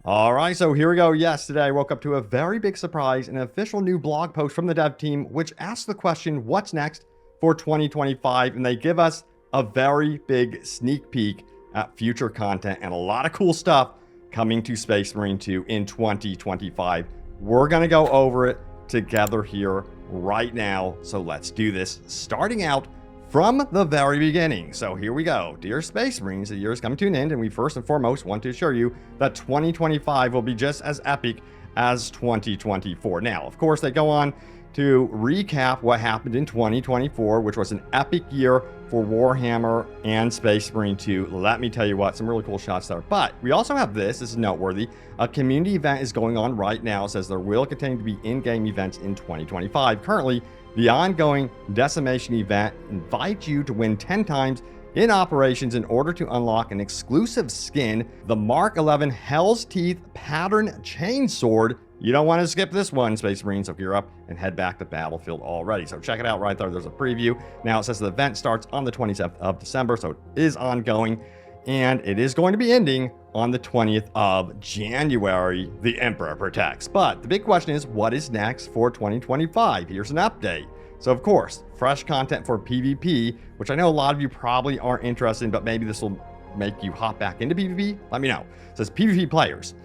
All right, so here we go. Yes, today I woke up to a very big surprise, an official new blog post from the dev team, which asks the question, what's next for 2025? And they give us a very big sneak peek at future content and a lot of cool stuff coming to Space Marine 2 in 2025. We're going to go over it together here right now. So let's do this, starting out from the very beginning. So here we go. Dear Space Marines, the year is coming to an end, and we first and foremost want to assure you that 2025 will be just as epic as 2024. Now, of course, they go on to recap what happened in 2024, which was an epic year for Warhammer and Space Marine 2. Let me tell you what, some really cool shots there. But we also have this is noteworthy. A community event is going on right now. It says there will continue to be in-game events in 2025. Currently, the ongoing Decimation event invites you to win 10 times in operations in order to unlock an exclusive skin, the Mark 11 Hell's Teeth Pattern Chainsword. You don't want to skip this one, Space Marines, so gear up and head back to battlefield already. So check it out right there. There's a preview. Now it says the event starts on the 27th of December, so it is ongoing. And it is going to be ending on the 20th of January. The Emperor protects. But the big question is, what is next for 2025? Here's an update. So, of course, fresh content for PvP, which I know a lot of you probably aren't interested in, but maybe this will make you hop back into PvP. Let me know. It says, PvP players,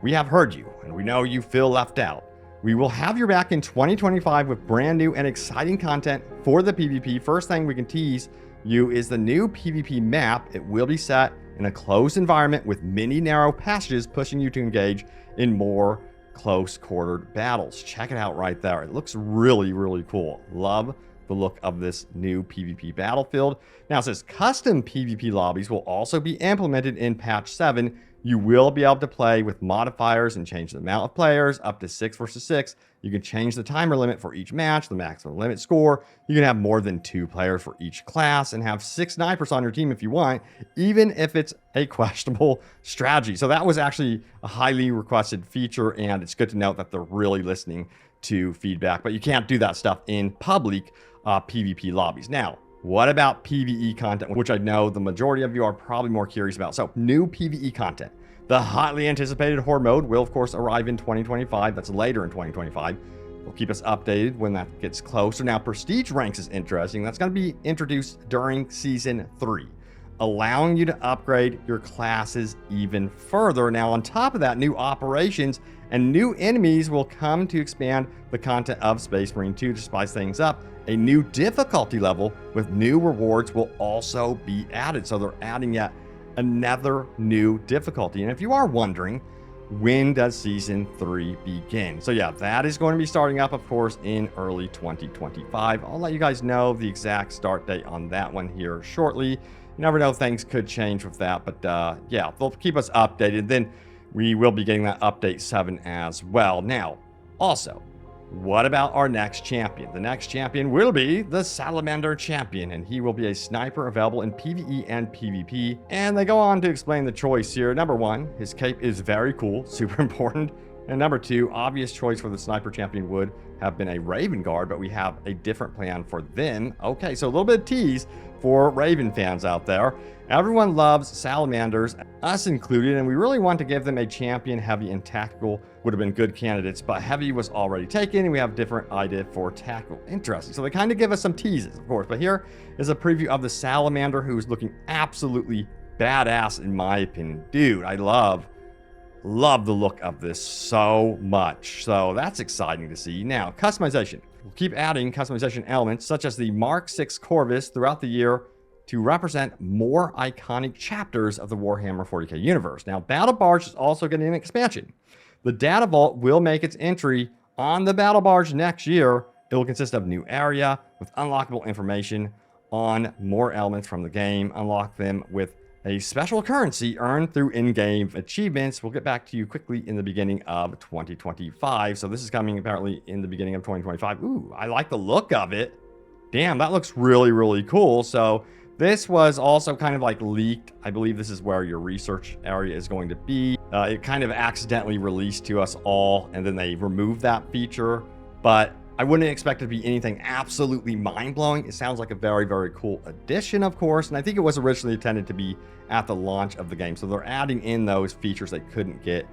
we have heard you, and we know you feel left out. We will have your back in 2025 with brand new and exciting content for the PvP. First thing we can tease you is the new PvP map. It will be set in a closed environment with many narrow passages pushing you to engage in more close-quartered battles. Check it out right there. It looks really, really cool. Love the look of this new PvP battlefield. Now it says custom PvP lobbies will also be implemented in patch 7. You will be able to play with modifiers and change the amount of players up to 6 versus 6. You can change the timer limit for each match, the maximum limit score. You can have more than 2 players for each class and have 6 snipers on your team if you want, even if it's a questionable strategy. So that was actually a highly requested feature, and it's good to note that they're really listening to feedback. But you can't do that stuff in public PvP lobbies. Now, what about PVE content, which I know the majority of you are probably more curious about? So, new PVE content. The hotly anticipated Horde mode will, of course, arrive in 2025. That's later in 2025. We'll keep us updated when that gets closer. Now, Prestige ranks is interesting. That's going to be introduced during Season 3, allowing you to upgrade your classes even further. Now, on top of that, new operations and new enemies will come to expand the content of Space Marine 2 to spice things up. A new difficulty level with new rewards will also be added. So they're adding yet another new difficulty. And if you are wondering, when does Season 3 begin? So yeah, that is going to be starting up, of course, in early 2025. I'll let you guys know the exact start date on that one here shortly. You never know, things could change with that. But yeah, they'll keep us updated. Then we will be getting that update 7 as well. Now, also, what about our next champion? The next champion will be the Salamander Champion, and he will be a sniper available in PvE and PvP. And they go on to explain the choice here. Number 1, his cape is very cool, super important. And number 2, obvious choice for the sniper champion would have been a Raven Guard, but we have a different plan for them. Okay, so a little bit of tease for Raven fans out there. Everyone loves Salamanders, us included, and we really want to give them a champion. Heavy and tactical would have been good candidates, but heavy was already taken, and we have a different idea for tactical. Interesting. So they kind of give us some teases, of course, but here is a preview of the Salamander, who's looking absolutely badass in my opinion. Dude, I love the look of this so much. So that's exciting to see. Now, customization. We'll keep adding customization elements such as the Mark 6 Corvus throughout the year to represent more iconic chapters of the Warhammer 40K universe. Now, Battle Barge is also getting an expansion. The Data Vault will make its entry on the Battle Barge next year. It will consist of new area with unlockable information on more elements from the game. Unlock them with a special currency earned through in-game achievements. We'll get back to you quickly in the beginning of 2025. So this is coming apparently in the beginning of 2025. Ooh, I like the look of it. Damn, that looks really, really cool. So this was also kind of like leaked. I believe this is where your research area is going to be. It kind of accidentally released to us all, and then they removed that feature. But I wouldn't expect it to be anything absolutely mind-blowing. It sounds like a very, very cool addition, of course. And I think it was originally intended to be at the launch of the game. So they're adding in those features they couldn't get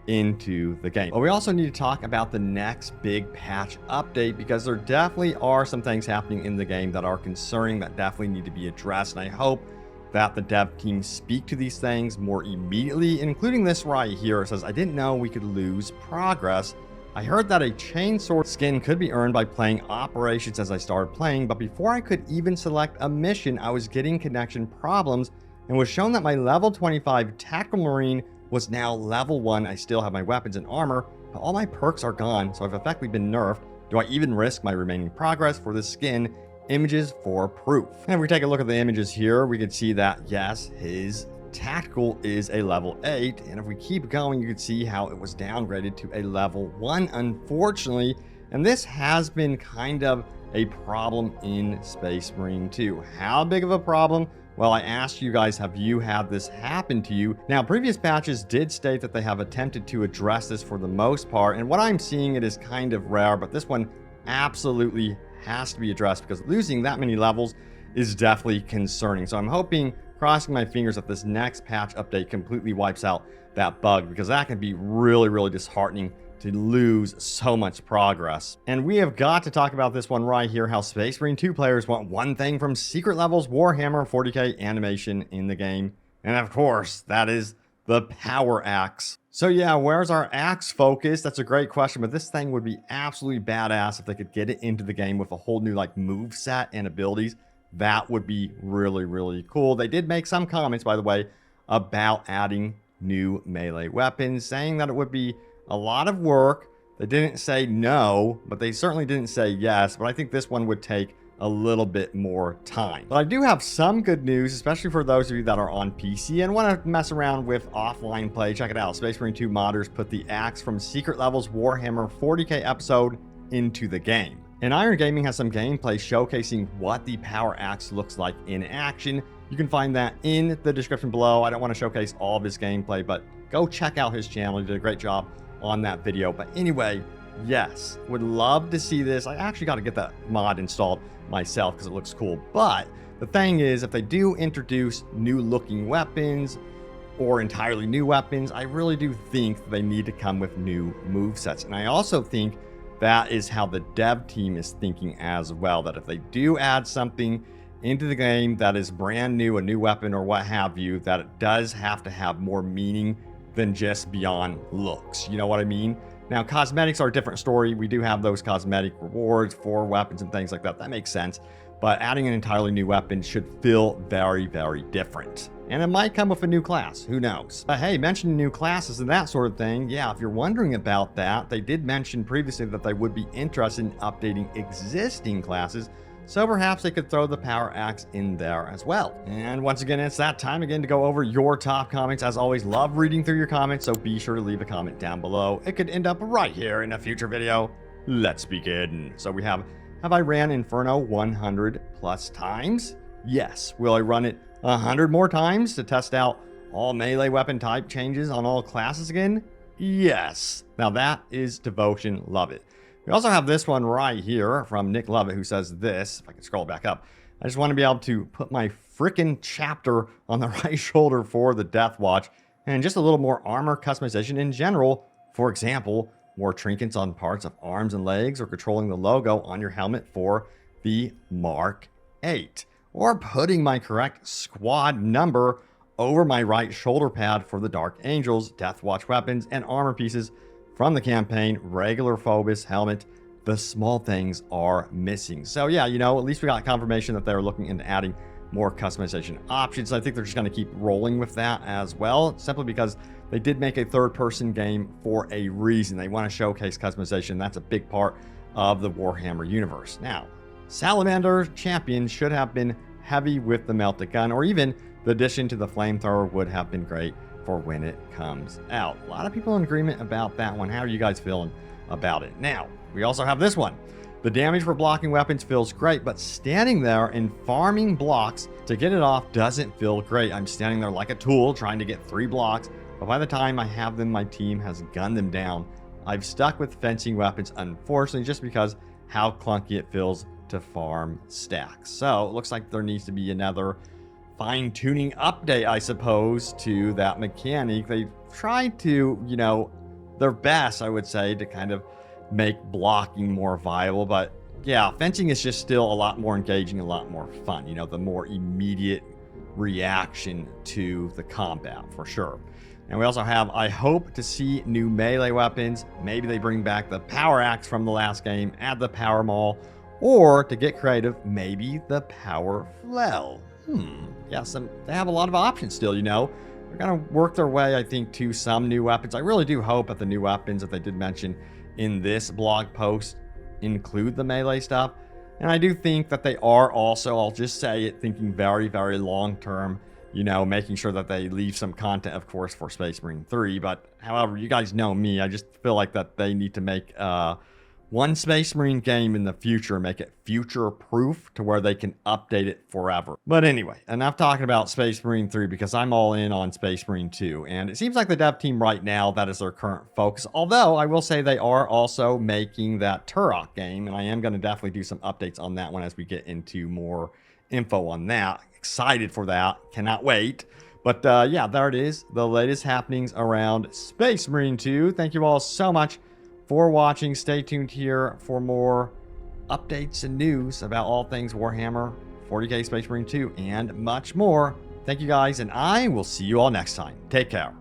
into the game. But we also need to talk about the next big patch update, because there definitely are some things happening in the game that are concerning, that definitely need to be addressed. And I hope that the dev team speak to these things more immediately, including this right here. It says, I didn't know we could lose progress. I heard that a chainsword skin could be earned by playing operations as I started playing, but before I could even select a mission, I was getting connection problems and was shown that my level 25 tactical marine was now level 1. I still have my weapons and armor, but all my perks are gone, so I've effectively been nerfed. Do I even risk my remaining progress for this skin? Images for proof. And if we take a look at the images here, we can see that yes, his tactical is a level 8, and if we keep going, you can see how it was downgraded to a level 1, unfortunately. And this has been kind of a problem in Space Marine 2. How big of a problem? Well, I asked you guys, have you had this happen to you? Now, previous patches did state that they have attempted to address this for the most part, and what I'm seeing, it is kind of rare, but this one absolutely has to be addressed, because losing that many levels is definitely concerning. So I'm hoping, crossing my fingers, that this next patch update completely wipes out that bug, because that can be really, really disheartening to lose so much progress. And we have got to talk about this one right here, how Space Marine 2 players want one thing from Secret Levels Warhammer 40K animation in the game. And of course, that is the power axe. So yeah, where's our axe focus? That's a great question, but this thing would be absolutely badass if they could get it into the game with a whole new like move set and abilities. That would be really, really cool. They did make some comments, by the way, about adding new melee weapons, saying that it would be a lot of work. They didn't say no, but they certainly didn't say yes. But I think this one would take a little bit more time. But I do have some good news, especially for those of you that are on PC and want to mess around with offline play. Check it out. Space Marine 2 modders put the axe from Secret Levels Warhammer 40K episode into the game. And Iron Gaming has some gameplay showcasing what the power axe looks like in action. You can find that in the description below. I don't want to showcase all of his gameplay, but go check out his channel. He did a great job on that video. But anyway, yes, would love to see this. I actually got to get that mod installed myself because it looks cool. But the thing is, if they do introduce new looking weapons or entirely new weapons, I really do think they need to come with new movesets. And I also think that is how the dev team is thinking as well, that if they do add something into the game that is brand new, a new weapon or what have you, that it does have to have more meaning than just beyond looks. You know what I mean? Now, cosmetics are a different story. We do have those cosmetic rewards for weapons and things like that. That makes sense. But adding an entirely new weapon should feel very, very different. And it might come with a new class. Who knows? But hey, mentioning new classes and that sort of thing, yeah, if you're wondering about that, they did mention previously that they would be interested in updating existing classes. So perhaps they could throw the power axe in there as well. And once again, it's that time again to go over your top comments. As always, love reading through your comments, so be sure to leave a comment down below. It could end up right here in a future video. Let's begin. So we have I ran Inferno 100 plus times? Yes. Will I run it 100 more times to test out all melee weapon type changes on all classes again? Yes. Now that is devotion. Love it. We also have this one right here from Nick Lovett, who says this, if I can scroll back up. I just want to be able to put my frickin' chapter on the right shoulder for the Death Watch, and just a little more armor customization in general. For example, more trinkets on parts of arms and legs, or controlling the logo on your helmet for the Mark 8. Or putting my correct squad number over my right shoulder pad for the Dark Angels, Death Watch weapons, and armor pieces from the campaign, regular Phobos helmet. The small things are missing. So yeah, you know, at least we got confirmation that they're looking into adding more customization options. I think they're just going to keep rolling with that as well, simply because they did make a third-person game for a reason. They want to showcase customization. That's a big part of the Warhammer universe. Now, Salamander Champion should have been heavy with the melted gun, or even the addition to the flamethrower would have been great for when it comes out. A lot of people in agreement about that one. How are you guys feeling about it? Now, we also have this one. The damage for blocking weapons feels great, but standing there and farming blocks to get it off doesn't feel great. I'm standing there like a tool trying to get 3 blocks, but by the time I have them, my team has gunned them down. I've stuck with fencing weapons, unfortunately, just because how clunky it feels to farm stacks. So it looks like there needs to be another fine-tuning update, I suppose, to that mechanic. They tried to, you know, their best, I would say, to kind of make blocking more viable. But yeah, fencing is just still a lot more engaging, a lot more fun. You know, the more immediate reaction to the combat, for sure. And we also have, I hope to see new melee weapons. Maybe they bring back the power axe from the last game, add the power maul, or to get creative, maybe the power flail. Yeah, they have a lot of options still, you know. They're going to work their way, I think, to some new weapons. I really do hope that the new weapons that they did mention in this blog post include the melee stuff. And I do think that they are also, I'll just say it, thinking very, very long term, you know, making sure that they leave some content, of course, for Space Marine 3. But however, you guys know me, I just feel like that they need to make one Space Marine game in the future, make it future proof to where they can update it forever. But anyway, enough talking about Space Marine 3 because I'm all in on Space Marine 2. And it seems like the dev team right now, that is their current focus. Although I will say they are also making that Turok game, and I am going to definitely do some updates on that one as we get into more info on that. Excited for that. Cannot wait. But yeah, there it is. The latest happenings around Space Marine 2. Thank you all so much for watching. Stay tuned here for more updates and news about all things Warhammer 40K Space Marine 2 and much more. Thank you guys, and I will see you all next time. Take care.